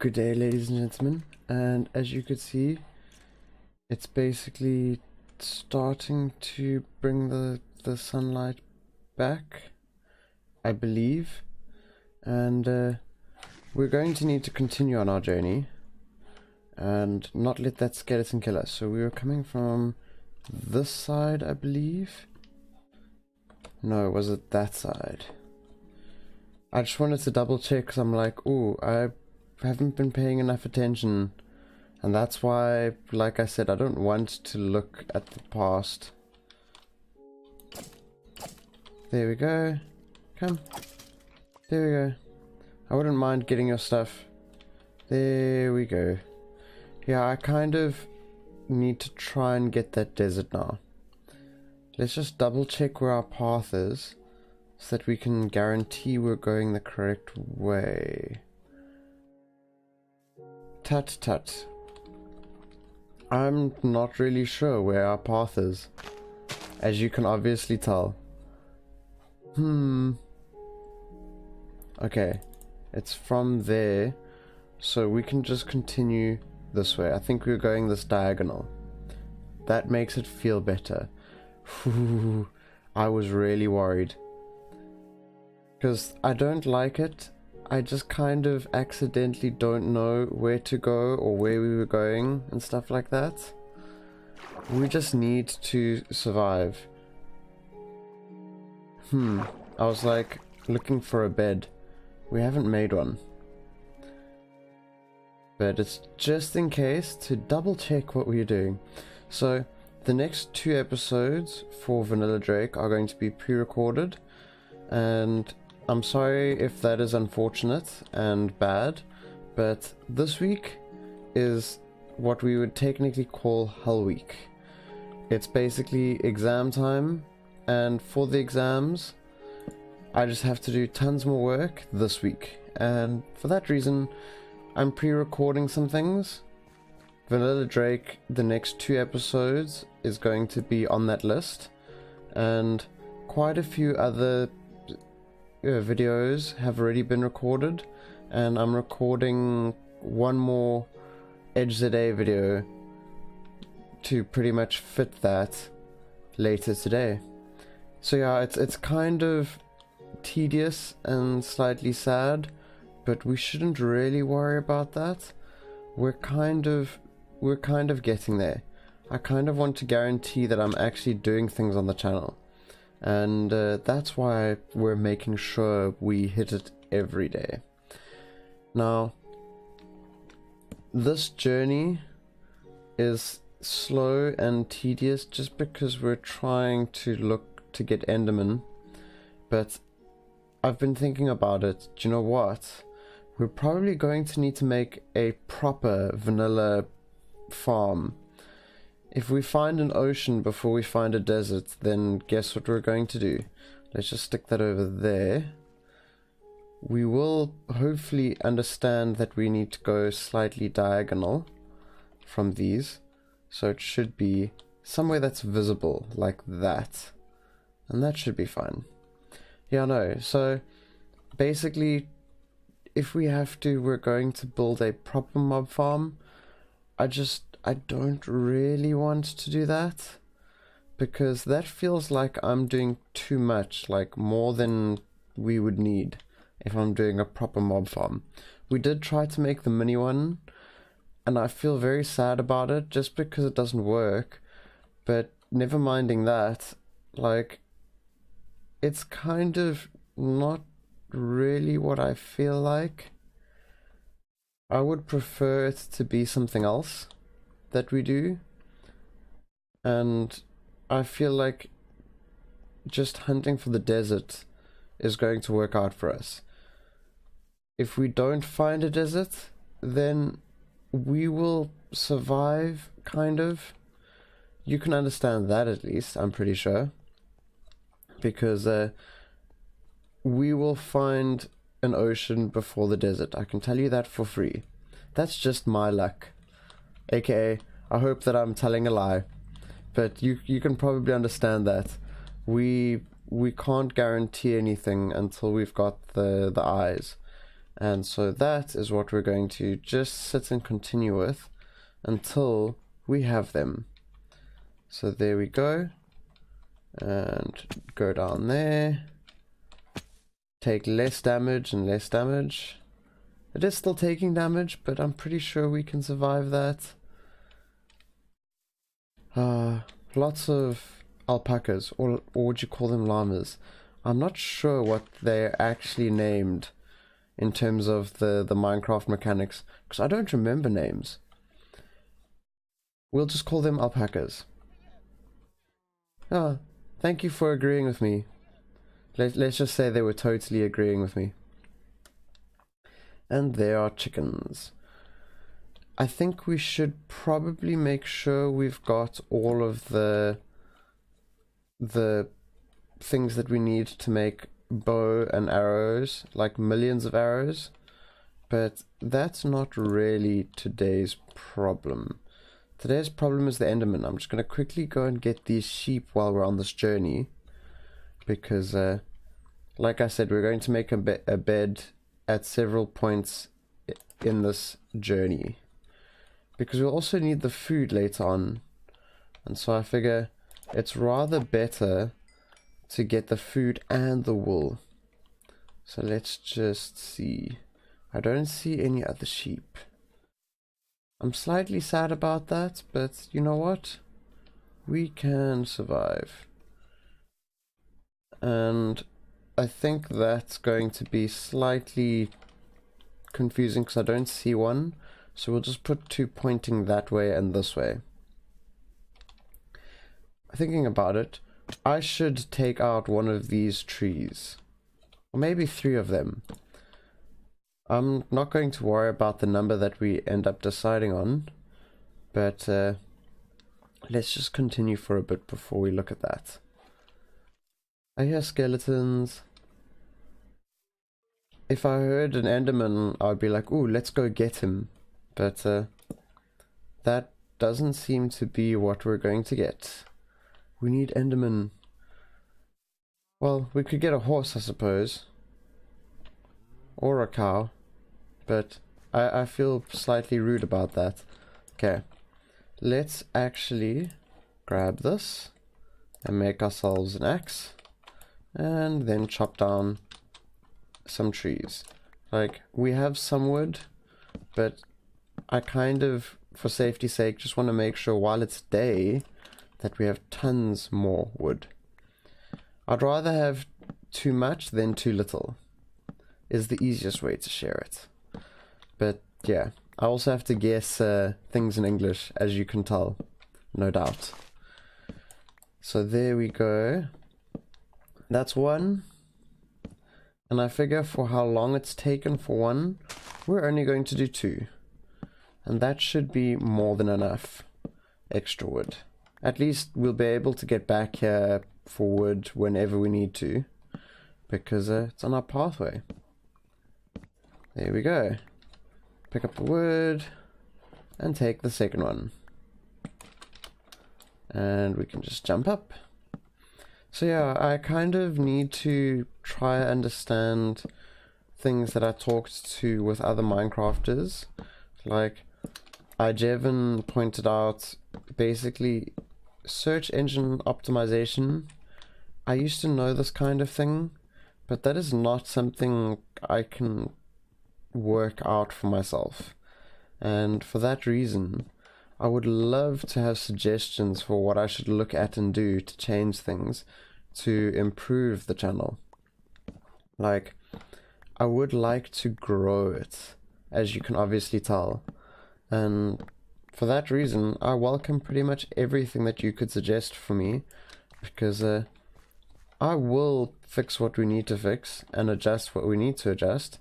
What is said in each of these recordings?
Good day, ladies and gentlemen, and as you could see, it's basically starting to bring the sunlight back, I believe, and we're going to need to continue on our journey and not let that skeleton kill us. So we were coming from this side, I believe. No, was it that side? I just wanted to double check because I'm like, oh, I haven't been paying enough attention, and that's why, like I said, I don't want to look at the past. There we go. Come. There we go. I wouldn't mind getting your stuff. There we go. Yeah, I kind of need to try and get that desert now. Let's just double check where our path is so that we can guarantee we're going the correct way. Tut tut. I'm not really sure where our path is, as you can obviously tell. Okay, it's from there, so we can just continue this way. I think we're going this diagonal. That makes it feel better. I was really worried, because I don't like it. I just kind of accidentally don't know where to go or where we were going and stuff like that. We just need to survive. I was like looking for a bed. We haven't made one. But it's just in case to double check what we're doing. So the next 2 episodes for Vanilla Drake are going to be pre-recorded, and I'm sorry if that is unfortunate and bad, but this week is what we would technically call Hell Week. It's basically exam time, and for the exams, I just have to do tons more work this week, and for that reason, I'm pre-recording some things. Vanilla Drake, the next 2 episodes, is going to be on that list, and quite a few other videos have already been recorded, and I'm recording one more HZA video to pretty much fit that later today. So yeah, it's kind of tedious and slightly sad, but we shouldn't really worry about that. We're kind of getting there. I kind of want to guarantee that I'm actually doing things on the channel. And that's why we're making sure we hit it every day. Now, this journey is slow and tedious just because we're trying to look to get endermen. But I've been thinking about it. Do you know what? We're probably going to need to make a proper vanilla farm. If we find an ocean before we find a desert, then guess what we're going to do? Let's just stick that over there. We will hopefully understand that we need to go slightly diagonal from these. So it should be somewhere that's visible, like that. And that should be fine. Yeah, no. So basically, if we have to, we're going to build a proper mob farm. I don't really want to do that, because that feels like I'm doing too much, like more than we would need if I'm doing a proper mob farm. We did try to make the mini one, and I feel very sad about it just because it doesn't work, but never minding that, like, it's kind of not really what I feel like. I would prefer it to be something else that we do, and I feel like just hunting for the desert is going to work out for us. If we don't find a desert, then we will survive, kind of. You can understand that, at least, I'm pretty sure, because we will find an ocean before the desert. I can tell you that for free. That's just my luck. AKA, I hope that I'm telling a lie, but you can probably understand that. We can't guarantee anything until we've got the eyes. And so that is what we're going to just sit and continue with until we have them. So there we go. And go down there. Take less damage and less damage. It is still taking damage, but I'm pretty sure we can survive that. Lots of alpacas, or would you call them llamas? I'm not sure what they're actually named in terms of the Minecraft mechanics, because I don't remember names. We'll just call them alpacas. Ah, thank you for agreeing with me. Let's just say they were totally agreeing with me. And there are chickens. I think we should probably make sure we've got all of the things that we need to make bow and arrows, like millions of arrows, but that's not really today's problem. Today's problem is the enderman. I'm just going to quickly go and get these sheep while we're on this journey, because like I said, we're going to make a bed at several points in this journey, because we'll also need the food later on, and so I figure it's rather better to get the food and the wool. So let's just see. I don't see any other sheep. I'm slightly sad about that, but you know what? We can survive. And I think that's going to be slightly confusing because I don't see one. So we'll just put two pointing that way and this way. Thinking about it, I should take out one of these trees. Or maybe 3 of them. I'm not going to worry about the number that we end up deciding on. But let's just continue for a bit before we look at that. I hear skeletons. If I heard an enderman, I'd be like, ooh, let's go get him. But that doesn't seem to be what we're going to get. We need endermen. Well, we could get a horse, I suppose. Or a cow. But I feel slightly rude about that. Okay. Let's actually grab this and make ourselves an axe. And then chop down some trees. Like, we have some wood, but I kind of, for safety's sake, just want to make sure while it's day that we have tons more wood. I'd rather have too much than too little, is the easiest way to share it. But yeah, I also have to guess things in English, as you can tell, no doubt. So there we go. That's one. And I figure for how long it's taken for one, we're only going to do 2. And that should be more than enough extra wood. At least we'll be able to get back here for wood whenever we need to, because it's on our pathway. There we go. Pick up the wood and take the second one. And we can just jump up. So yeah, I kind of need to try and understand things that I talked to with other Minecrafters. Like, Jevin pointed out, basically, search engine optimization. I used to know this kind of thing, but that is not something I can work out for myself. And for that reason, I would love to have suggestions for what I should look at and do to change things to improve the channel. Like, I would like to grow it, as you can obviously tell. And for that reason, I welcome pretty much everything that you could suggest for me, because I will fix what we need to fix and adjust what we need to adjust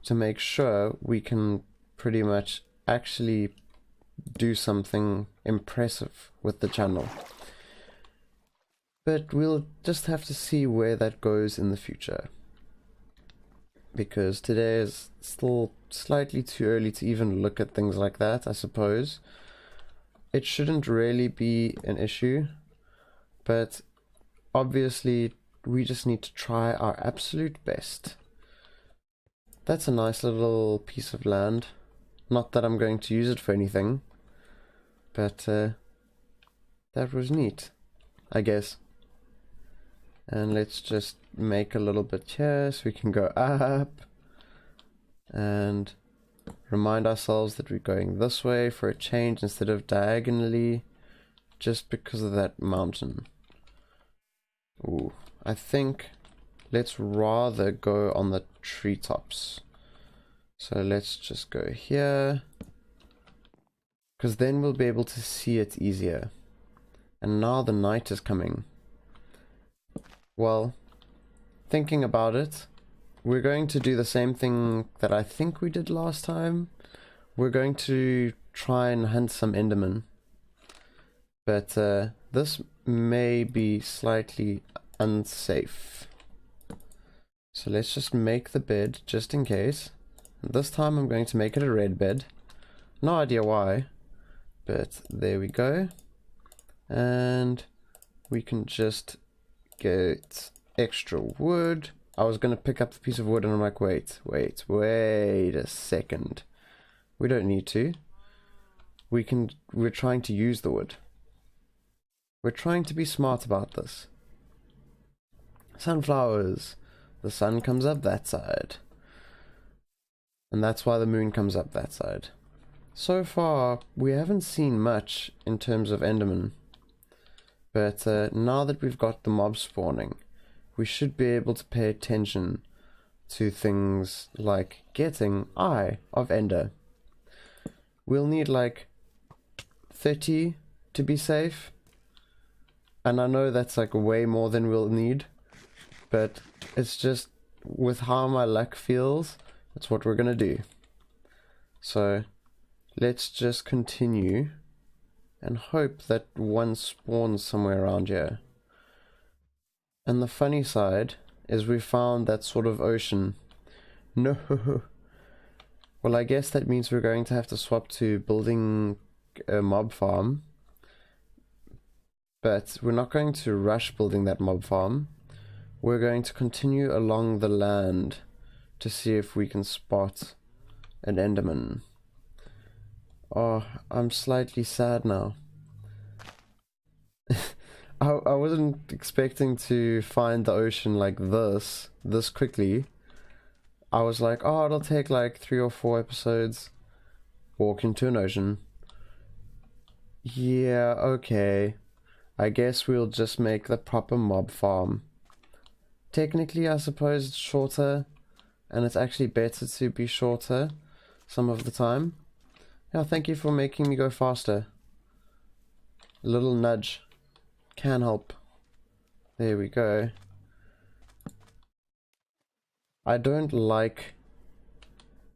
to make sure we can pretty much actually do something impressive with the channel. But we'll just have to see where that goes in the future, because today is still slightly too early to even look at things like that, I suppose. It shouldn't really be an issue, but obviously we just need to try our absolute best. That's a nice little piece of land. Not that I'm going to use it for anything, but that was neat, I guess. And let's just make a little bit here so we can go up and remind ourselves that we're going this way for a change instead of diagonally, just because of that mountain. Ooh, I think let's rather go on the treetops. So let's just go here, because then we'll be able to see it easier. And now the night is coming. Well, thinking about it, we're going to do the same thing that I think we did last time. We're going to try and hunt some endermen. But this may be slightly unsafe. So let's just make the bed just in case. This time I'm going to make it a red bed. No idea why, but there we go. And we can just get extra wood. I was going to pick up the piece of wood and I'm like, wait a second. We don't need to. We're trying to use the wood. We're trying to be smart about this. Sunflowers. The sun comes up that side. And that's why the moon comes up that side. So far, we haven't seen much in terms of endermen. But now that we've got the mobs spawning, we should be able to pay attention to things like getting Eye of Ender. We'll need like 30 to be safe. And I know that's like way more than we'll need. But it's just with how my luck feels, that's what we're gonna do. So let's just continue and hope that one spawns somewhere around here. And the funny side is we found that sort of ocean. No. Well, I guess that means we're going to have to swap to building a mob farm. But we're not going to rush building that mob farm. We're going to continue along the land to see if we can spot an enderman. Oh, I'm slightly sad now. I wasn't expecting to find the ocean like this quickly. I was like, oh, it'll take like 3 or 4 episodes. Walk into an ocean. Yeah, okay. I guess we'll just make the proper mob farm. Technically, I suppose it's shorter, and it's actually better to be shorter some of the time. Yeah, thank you for making me go faster. A little nudge can help. There we go. I don't like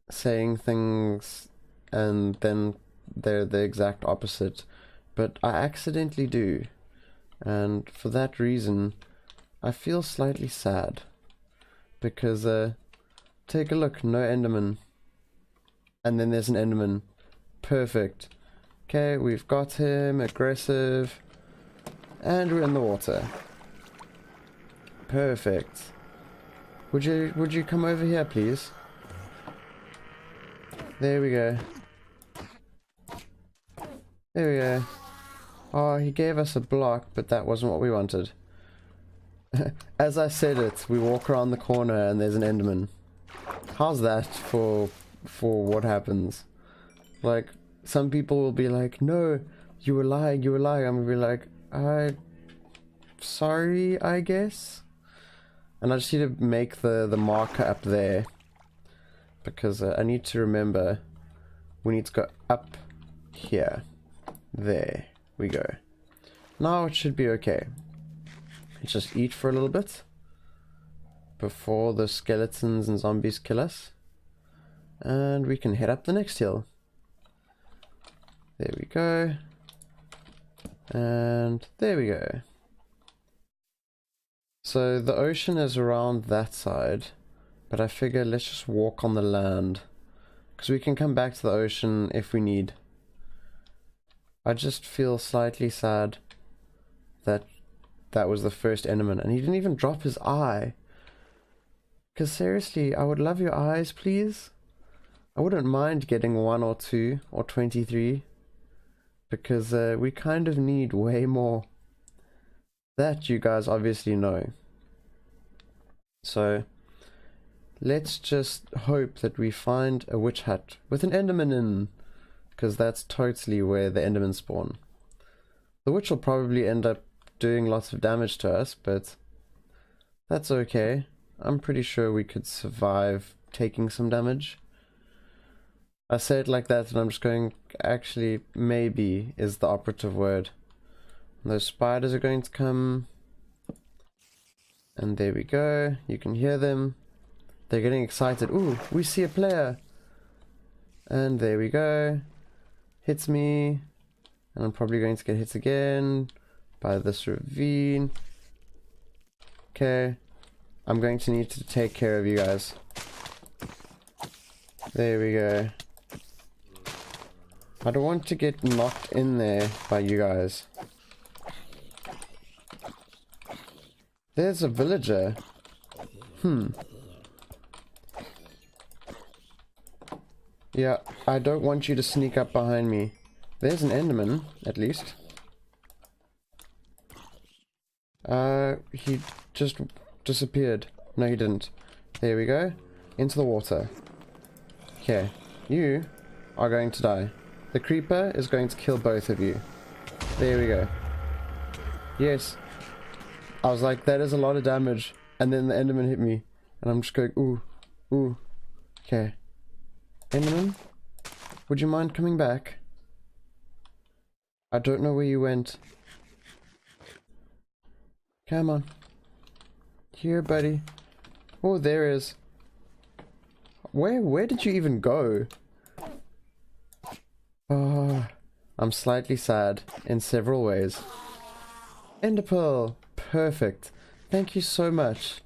saying things and then they're the exact opposite, but I accidentally do. And for that reason, I feel slightly sad. Because, take a look, no enderman. And then there's an enderman. Perfect. Okay, we've got him, aggressive. And we're in the water. Perfect. Would you come over here, please? There we go. There we go. Oh, he gave us a block, but that wasn't what we wanted. As I said it, we walk around the corner and there's an enderman. How's that for what happens? Like, some people will be like, no, you were lying. I'm gonna be like, sorry, I guess. And I just need to make the marker up there. Because I need to remember, we need to go up here. There we go. Now it should be okay. Let's just eat for a little bit before the skeletons and zombies kill us. And we can head up the next hill. There we go. And there we go. So the ocean is around that side, but I figure let's just walk on the land, because we can come back to the ocean if we need. I just feel slightly sad that that was the first enderman, and he didn't even drop his eye. Because seriously, I would love your eyes, please. I wouldn't mind getting 1 or 2 or 23. Because we kind of need way more. That you guys obviously know. So, let's just hope that we find a witch hut with an enderman in. Because that's totally where the endermen spawn. The witch will probably end up doing lots of damage to us, but that's okay. I'm pretty sure we could survive taking some damage. I say it like that and I'm just going, actually, maybe is the operative word. Those spiders are going to come. And there we go. You can hear them. They're getting excited. Ooh, we see a player. And there we go. Hits me. And I'm probably going to get hit again by this ravine. Okay. I'm going to need to take care of you guys. There we go. I don't want to get knocked in there by you guys. There's a villager. Yeah, I don't want you to sneak up behind me. There's an enderman, at least. He just disappeared. No, he didn't. There we go. Into the water. Okay, you are going to die. The creeper is going to kill both of you. There we go. Yes. I was like, that is a lot of damage. And then the enderman hit me. And I'm just going, ooh, ooh. Okay. Enderman, would you mind coming back? I don't know where you went. Come on. Here, buddy. Oh, there is. Where did you even go? Oh, I'm slightly sad in several ways. Ender pearl. Perfect. Thank you so much.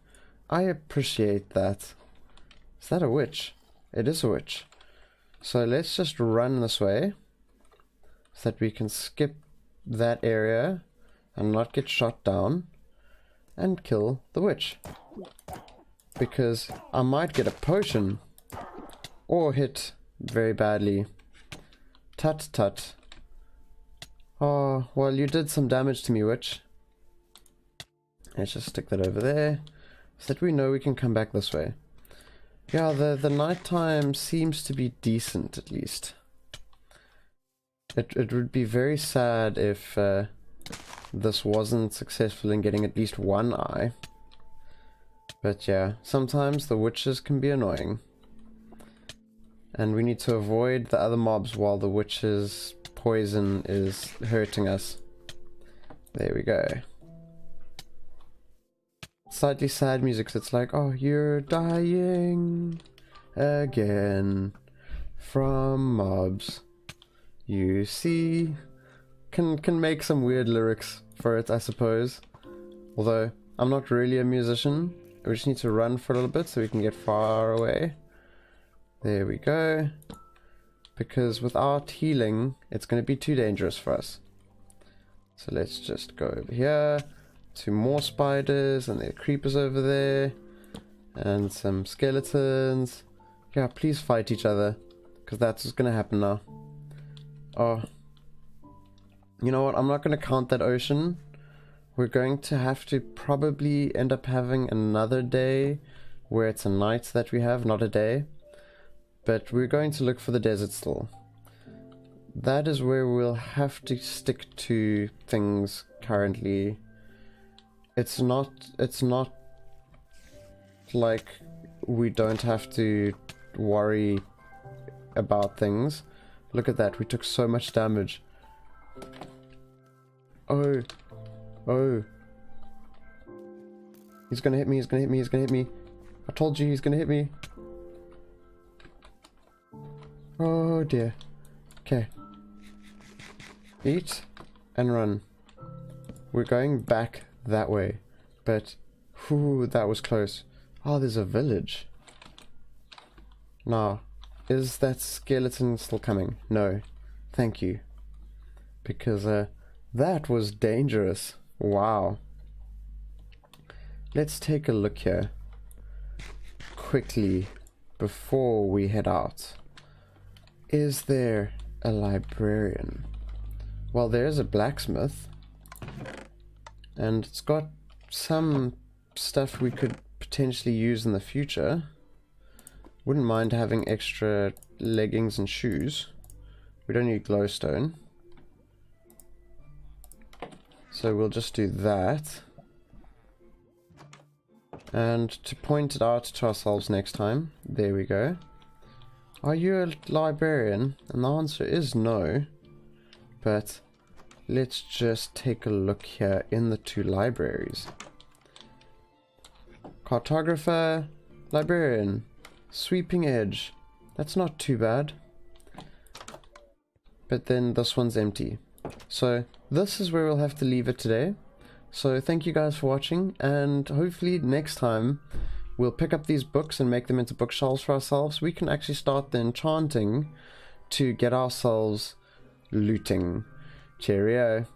I appreciate that. Is that a witch? It is a witch. So let's just run this way so that we can skip that area and not get shot down and kill the witch. Because I might get a potion or hit very badly. Tut tut. Oh, well, you did some damage to me, witch. Let's just stick that over there so that we know we can come back this way. Yeah, the nighttime seems to be decent, at least. It would be very sad if this wasn't successful in getting at least one eye. But yeah, sometimes the witches can be annoying. And we need to avoid the other mobs while the witch's poison is hurting us. There we go. Slightly sad music, so it's like, oh, you're dying again from mobs. You see, can make some weird lyrics for it, I suppose. Although I'm not really a musician. We just need to run for a little bit so we can get far away. There we go. Because without healing, it's going to be too dangerous for us. So let's just go over here. Two more spiders, and there are creepers over there. And some skeletons. Yeah, please fight each other. Because that's what's going to happen now. Oh. You know what? I'm not going to count that ocean. We're going to have to probably end up having another day where it's a night that we have, not a day. But we're going to look for the desert still. That is where we'll have to stick to things currently. It's not like we don't have to worry about things. Look at that, we took so much damage. Oh. Oh. He's gonna hit me, he's gonna hit me, he's gonna hit me. I told you he's gonna hit me. Oh dear. Okay. Eat and run. We're going back that way. But, whew, that was close. Oh, there's a village. Now, is that skeleton still coming? No. Thank you. Because, that was dangerous. Wow. Let's take a look here. quickly before we head out. Is there a librarian? Well, there's a blacksmith. And it's got some stuff we could potentially use in the future. Wouldn't mind having extra leggings and shoes. We don't need glowstone. So we'll just do that. And to point it out to ourselves next time, there we go. Are you a librarian? And the answer is no. But let's just take a look here in the two libraries. Cartographer, librarian, sweeping edge. That's not too bad. But then this one's empty. So this is where we'll have to leave it today. So thank you guys for watching, and hopefully next time we'll pick up these books and make them into bookshelves for ourselves. We can actually start the enchanting to get ourselves looting. Cheerio.